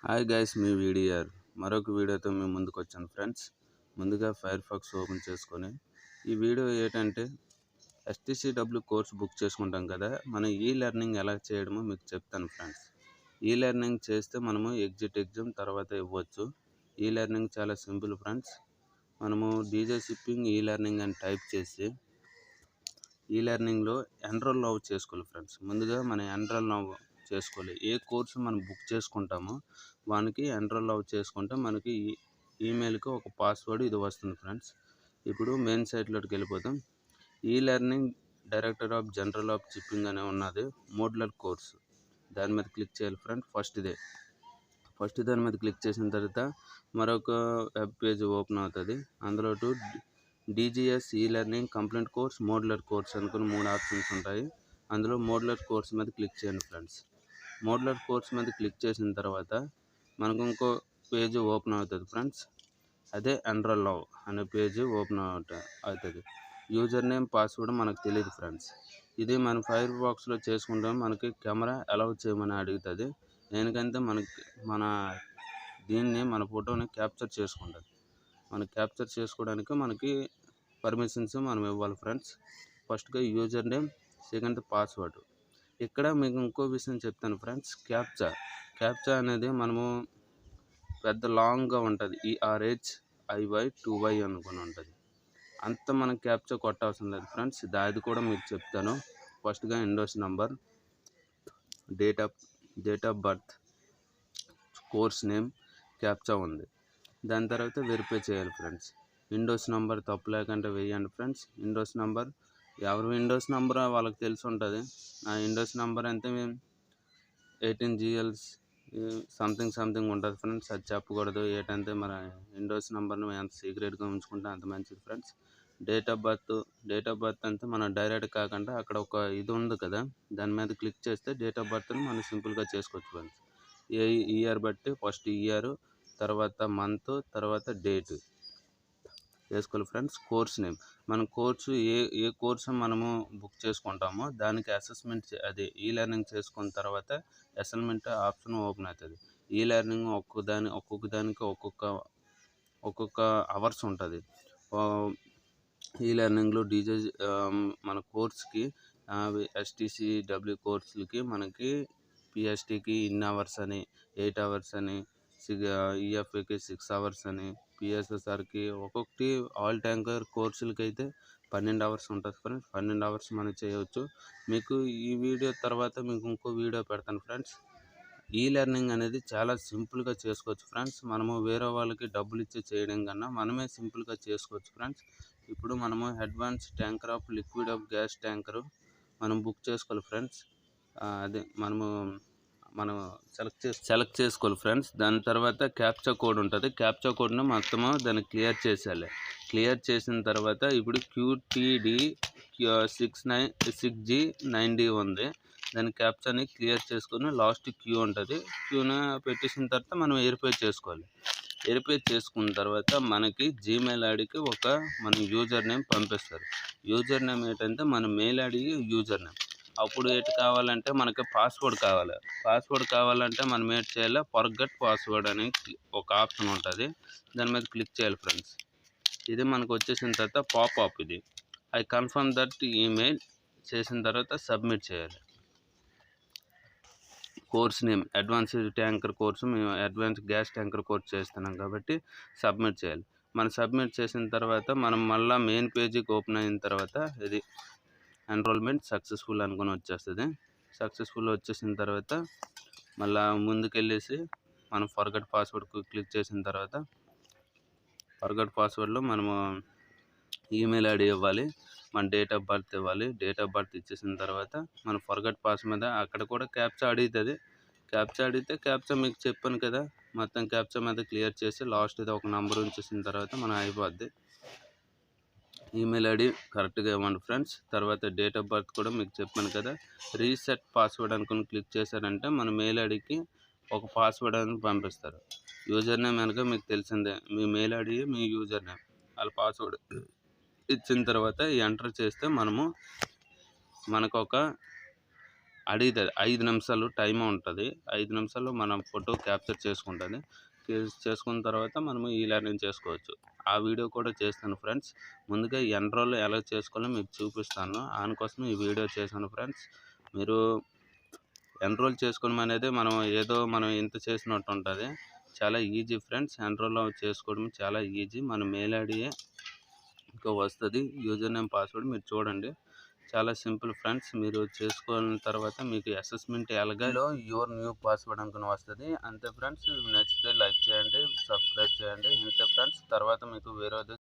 Hi guys, మీ వీడియర్ మరొక వీడియోతో మేము ముందుకు వచ్చాను ఫ్రెండ్స్. ముందుగా ఫైర్ ఫాక్స్ ఓపెన్ చేసుకొని ఈ వీడియో ఏంటంటే STCW కోర్స్ బుక్ చేసుకుంటాం కదా, మన ఈ లెర్నింగ్ ఎలా చేయడమో మీకు చెప్తాను ఫ్రెండ్స్. ఈ లెర్నింగ్ చేస్తే మనము ఎగ్జామ్ తర్వాత ఇవ్వచ్చు. ఈ లెర్నింగ్ చాలా సింపుల్ ఫ్రెండ్స్. మనము డీజే షిప్పింగ్ ఈ లెర్నింగ్ అని టైప్ చేసి ఈ లెర్నింగ్లో ఎన్రోల్ నౌ చేసుకోవాలి ఫ్రెండ్స్. ముందుగా మనం ఎన్రోల్ నౌ చేసుకోవాలి. ఏ కోర్సు మనం బుక్ చేసుకుంటామో వానికి ఎన్రోల్ నౌ చేసుకుంటే మనకి ఈమెయిల్కి ఒక పాస్వర్డ్ ఇది వస్తుంది ఫ్రెండ్స్. ఇప్పుడు మెయిన్ సైట్లోకి వెళ్ళిపోతాం. ఈ learning director of general of shipping అనే ఉన్నది మోడ్యులర్ కోర్సు. దాని మీద క్లిక్ చేయాలి ఫ్రెండ్స్. ఫస్ట్ దాని మీద క్లిక్ చేసిన తర్వాత మరొక వెబ్ పేజ్ ఓపెన్ అవుతుంది. అందులో DGS ఈ learning complete course, modular course అనుకుని 3 ఆప్షన్స్ ఉంటాయి. అందులో మోడ్యులర్ కోర్స్ మీద క్లిక్ చేయండి ఫ్రెండ్స్. మోడ్యులర్ కోర్స్ మీద క్లిక్ చేసిన తర్వాత మనకు ఇంకో పేజ్ ఓపెన్ అవుతుంది ఫ్రెండ్స్. అదే ఎన్రోల్ నౌ అనే పేజ్ ఓపెన్ అవుతుంది. యూజర్ నేమ్, పాస్వర్డ్ మనకు తెలియదు ఫ్రెండ్స్. ఇది మన ఫైర్ బాక్స్లో చేసుకుంటాం. మనకి కెమెరా అలౌ చేయమని అడుగుతుంది. ఎందుకంటే మన ఫోటోని క్యాప్చర్ చేసుకుంటుంది. మనం క్యాప్చర్ చేసుకోవడానికి మనకి పర్మిషన్స్ మనం ఇవ్వాలి ఫ్రెండ్స్. ఫస్ట్గా యూజర్ నేమ్, సెకండ్ పాస్వర్డ్. ఇక్కడ మీకు ఇంకో విషయం చెప్తాను ఫ్రెండ్స్. క్యాప్చా అనేది మనము పెద్ద లాంగ్గా ఉంటుంది. ERHIY2Y అనుకుని ఉంటుంది. అంత మనం క్యాప్చా కొట్టవసరం లేదు ఫ్రెండ్స్. అది కూడా మీకు చెప్తాను. ఫస్ట్గా Indos number, date of birth, course name, captcha ఉంది. దాని తర్వాత వెరిఫై చేయాలి ఫ్రెండ్స్. విండోస్ నెంబర్ తప్పు లేకుండా వేయండి ఫ్రెండ్స్. విండోస్ నెంబర్ ఎవరు విండోస్ నెంబర్ వాళ్ళకి తెలిసి ఉంటుంది. నా విండోస్ నెంబర్ అంటే 18GL సంథింగ్ ఉంటుంది ఫ్రెండ్స్. అది చెప్పకూడదు. ఏంటంటే మన విండోస్ నెంబర్ని ఎంత సీక్రెట్గా ఉంచుకుంటే అంత మంచిది ఫ్రెండ్స్. డేట్ ఆఫ్ బర్త్ అంటే మనం డైరెక్ట్ కాకుండా అక్కడ ఒక ఇది ఉంది కదా, దాని మీద క్లిక్ చేస్తే డేట్ ఆఫ్ బర్త్ని మనం సింపుల్గా చేసుకోవచ్చు ఫ్రెండ్స్. ఏ ఇయర్ బట్టి ఫస్ట్ ఇయర్, తర్వాత మంత్, తర్వాత డేట్ వేసుకోవాలి ఫ్రెండ్స్. కోర్స్ నేమ్, మన కోర్సు ఏ కోర్సు మనము బుక్ చేసుకుంటామో దానికి అసెస్మెంట్ అది ఈ లెర్నింగ్ చేసుకున్న తర్వాత అసైన్మెంట్ ఆప్షన్ ఓపెన్ అవుతుంది. ఈ లెర్నింగ్ ఒక్కొక్క దానికి ఒక్కొక్క అవర్స్ ఉంటుంది. ఈ లెర్నింగ్లో మన కోర్స్కి STCW కోర్సులకి మనకి PSTకి ఇన్ అవర్స్ అని, 8 అవర్స్ అని, EFAకి 6 అవర్స్ అని, PSSRకి ఒక్కొక్కటి, ఆల్ ట్యాంకర్ కోర్సులకి అయితే 12 అవర్స్ ఉంటుంది ఫ్రెండ్స్. 12 అవర్స్ మనం చేయవచ్చు. మీకు ఈ వీడియో తర్వాత మీకు ఇంకో వీడియో పెడతాను ఫ్రెండ్స్. ఈ లెర్నింగ్ అనేది చాలా సింపుల్గా చేసుకోవచ్చు ఫ్రెండ్స్. మనము వేరే వాళ్ళకి డబ్బులు ఇచ్చి చేయడం కన్నా మనమే సింపుల్గా చేసుకోవచ్చు ఫ్రెండ్స్. ఇప్పుడు మనము advance tanker of liquid of gas tanker మనం బుక్ చేసుకోవాలి ఫ్రెండ్స్. అదే మనం సెలెక్ట్ చేసుకోవాలి ఫ్రెండ్స్. దాని తర్వాత క్యాప్చా కోడ్ ఉంటుంది. క్యాప్చా కోడ్ని మొత్తము దాన్ని క్లియర్ చేసేయాలి. క్లియర్ చేసిన తర్వాత ఇప్పుడు QTD 6G9D ఉంది. దాని క్యాప్చాని క్లియర్ చేసుకొని లాస్ట్ క్యూ ఉంటుంది. క్యూని పెట్టేసిన తర్వాత మనం వెరిఫై చేసుకోవాలి. వెరిఫై చేసుకున్న తర్వాత మనకి జీమెయిల్ ఐడికి మన యూజర్ నేమ్ పంపిస్తారు. యూజర్ నేమ్ ఏంటంటే మన మెయిల్ ఐడికి యూజర్ నేమ్. అప్పుడు ఏంటి కావాలంటే మనకి పాస్వర్డ్ కావాలంటే మనం ఏంటి చేయాలి, ఫర్గెట్ పాస్వర్డ్ అని ఒక ఆప్షన్ ఉంటుంది. దాని మీద క్లిక్ చేయాలి ఫ్రెండ్స్. ఇది మనకు వచ్చేసిన తర్వాత పాపప్ ఇది ఐ కన్ఫర్మ్ దట్ ఈమెయిల్ చేసిన తర్వాత సబ్మిట్ చేయాలి. Course name advanced tanker course, మేము అడ్వాన్స్ గ్యాస్ ట్యాంకర్ కోర్స్ చేస్తున్నాం కాబట్టి సబ్మిట్ చేయాలి. మనం సబ్మిట్ చేసిన తర్వాత మనం మళ్ళీ మెయిన్ పేజీకి ఓపెన్ అయిన తర్వాత ఇది ఎన్రోల్మెంట్ సక్సెస్ఫుల్ అనుకుని వచ్చేస్తుంది. సక్సెస్ఫుల్ వచ్చేసిన తర్వాత మళ్ళీ ముందుకెళ్ళేసి మనం ఫర్గెట్ పాస్వర్డ్ క్లిక్ చేసిన తర్వాత ఫర్గెట్ పాస్వర్డ్లో మనము ఈమెయిల్ ఐడి ఇవ్వాలి, మన డేట్ ఆఫ్ బర్త్ ఇవ్వాలి. డేట్ ఆఫ్ బర్త్ ఇచ్చేసిన తర్వాత మన ఫర్గెట్ పాస్ మీద అక్కడ కూడా క్యాప్చా అడుగుతుంది. క్యాప్చా మీకు చెప్పాను కదా, మొత్తం క్యాప్చా మీద క్లియర్ చేసి లాస్ట్ ఇది ఒక నెంబర్ ఉంచేసిన తర్వాత మనం అయిపోద్ది. ఈమెయిల్ ఐడి కరెక్ట్గా ఇవ్వండి ఫ్రెండ్స్. తర్వాత డేట్ ఆఫ్ బర్త్ కూడా మీకు చెప్పాను కదా, రీసెట్ పాస్వర్డ్ అనుకుని క్లిక్ చేశారంటే మన మెయిల్ ఐడికి ఒక పాస్వర్డ్ అని పంపిస్తారు. యూజర్ నేమ్ కనుక మీకు తెలిసిందే, మీ మెయిల్ ఐడి మీ యూజర్ నేమ్, వాళ్ళ పాస్వర్డ్ ఇచ్చిన తర్వాత ఎంటర్ చేస్తే మనకు ఒక అడిగితే 5 నిమిషాలు టైం ఉంటుంది. 5 నిమిషాల్లో మనం ఫోటో క్యాప్చర్ చేసుకుంటది. చేసుకున్న తర్వాత మనము ఈ లెర్నింగ్ చేసుకోవచ్చు. ఆ వీడియో కూడా చేస్తాను ఫ్రెండ్స్. ముందుగా ఎన్రోల్ ఎలా చేసుకోవాలో మీకు చూపిస్తాను. దానికోసం ఈ వీడియో చేశాను ఫ్రెండ్స్. మీరు ఎన్రోల్ చేసుకోవడం అనేది మనం ఇంత చేసినట్టు ఉంటుంది. చాలా ఈజీ ఫ్రెండ్స్. ఎన్రోల్ చేసుకోవడం చాలా ఈజీ. మన మెయిల్ ఐడియే ఇంకా వస్తుంది. యూజర్ నేమ్ పాస్వర్డ్ మీరు చూడండి. చాలా సింపుల్ ఫ్రెండ్స్. మీరు చేసుకున్న తర్వాత మీకు అసెస్మెంట్ ఎలాగో యువర్ న్యూ పాస్వర్డ్ అనుకుని వస్తుంది. అంతే ఫ్రెండ్స్. నచ్చితే లైక్ చేయండి, సబ్స్క్రైబ్ చేయండి. ఇంతే ఫ్రెండ్స్. తర్వాత మీకు వేరేది